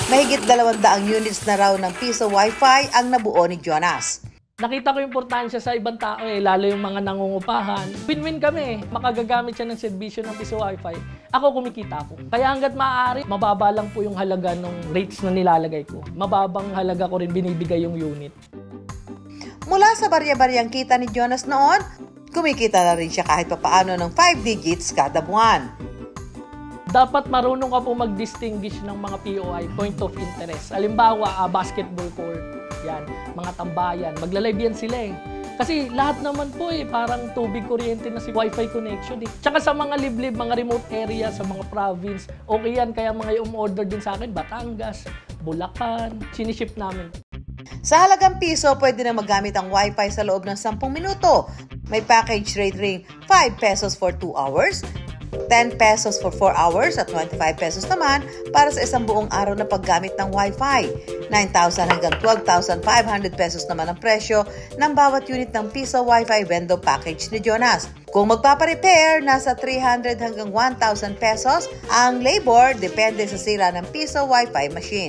Mahigit 200 units na raw ng Piso Wi-Fi ang nabuo ni Jonas. Nakita ko yung importansya sa ibang tao lalo yung mga nangungupahan. Win-win kami. Makagagamit siya ng serbisyo ng Piso Wi-Fi. Ako kumikita ako. Kaya hanggat maaari, mababa lang po yung halaga ng rates na nilalagay ko. Mababang halaga ko rin binibigay yung unit. Mula sa barya-baryang kita ni Jonas noon, kumikita na rin siya kahit papaano ng 5 digits kada buwan. Dapat marunong ka po mag-distinguish ng mga POI, point of interest. Halimbawa, basketball court, yan, mga tambayan, maglalive yan sila Kasi lahat naman po parang tubig, kuryente na si Wi-Fi connection Tsaka sa mga liblib, mga remote area, sa mga province, okay yan. Kaya mga umorder din sa akin, Batangas, Bulacan, siniship namin. Sa halagang piso, pwede na magamit ang Wi-Fi sa loob ng 10 minuto. May package rate ring 5 pesos for 2 hours, 10 pesos for 4 hours at 25 pesos naman para sa isang buong araw na paggamit ng Wi-Fi. 9,000 hanggang 12,500 pesos naman ang presyo ng bawat unit ng Piso Wi-Fi Vendo package ni Jonas. Kung magpaparepair, nasa 300 hanggang 1,000 pesos ang labor depende sa sira ng Piso Wi-Fi machine.